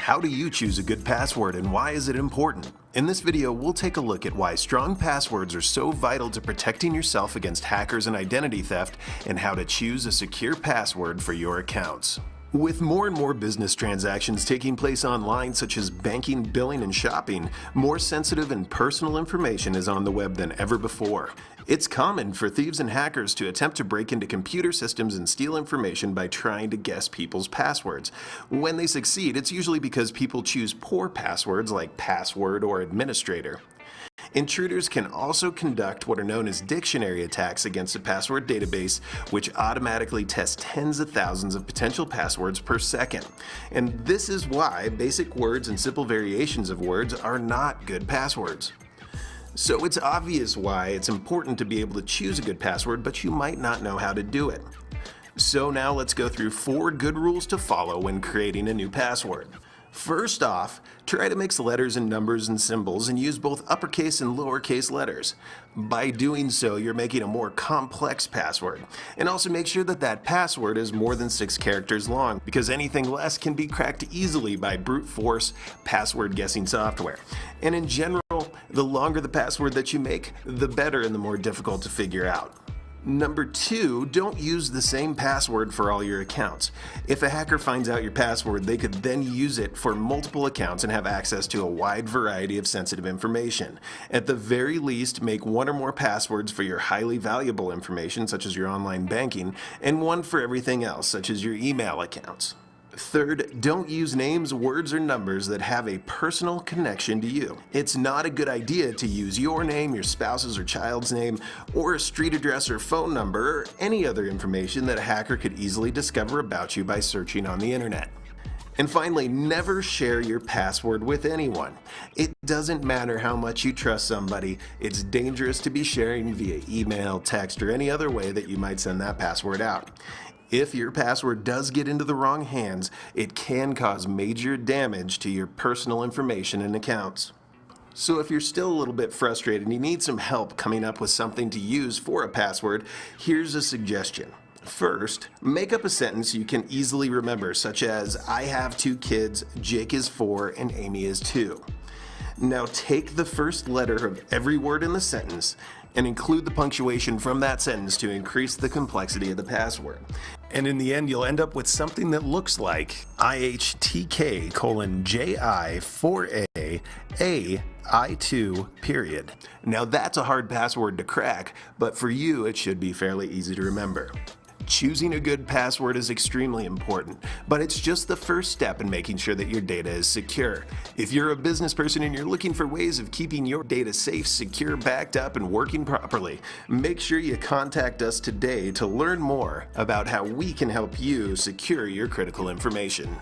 How do you choose a good password and why is it important? In this video, we'll take a look at why strong passwords are so vital to protecting yourself against hackers and identity theft, and how to choose a secure password for your accounts. With more and more business transactions taking place online, such as banking, billing, and shopping, more sensitive and personal information is on the web than ever before. It's common for thieves and hackers to attempt to break into computer systems and steal information by trying to guess people's passwords. When they succeed, it's usually because people choose poor passwords like password or administrator. Intruders can also conduct what are known as dictionary attacks against a password database, which automatically tests tens of thousands of potential passwords per second. And this is why basic words and simple variations of words are not good passwords. So it's obvious why it's important to be able to choose a good password, but you might not know how to do it. So now let's go through 4 good rules to follow when creating a new password. First off, try to mix letters and numbers and symbols and use both uppercase and lowercase letters. By doing so, you're making a more complex password. And also make sure that that password is more than 6 characters long, because anything less can be cracked easily by brute force password guessing software. And in general, the longer the password that you make, the better and the more difficult to figure out. Number 2, don't use the same password for all your accounts. If a hacker finds out your password, they could then use it for multiple accounts and have access to a wide variety of sensitive information. At the very least, make 1 or more passwords for your highly valuable information, such as your online banking, and 1 for everything else, such as your email accounts. Third, don't use names, words, or numbers that have a personal connection to you. It's not a good idea to use your name, your spouse's or child's name, or a street address or phone number, or any other information that a hacker could easily discover about you by searching on the internet. And finally, never share your password with anyone. It doesn't matter how much you trust somebody, it's dangerous to be sharing via email, text, or any other way that you might send that password out. If your password does get into the wrong hands, it can cause major damage to your personal information and accounts. So if you're still a little bit frustrated and you need some help coming up with something to use for a password, here's a suggestion. First, make up a sentence you can easily remember, such as, I have 2 kids, Jake is 4, and Amy is 2. Now take the first letter of every word in the sentence and include the punctuation from that sentence to increase the complexity of the password. And in the end, you'll end up with something that looks like IHTK:JI4A AI2 . Now that's a hard password to crack, but for you it should be fairly easy to remember. Choosing a good password is extremely important, but it's just the first step in making sure that your data is secure. If you're a business person and you're looking for ways of keeping your data safe, secure, backed up, and working properly, make sure you contact us today to learn more about how we can help you secure your critical information.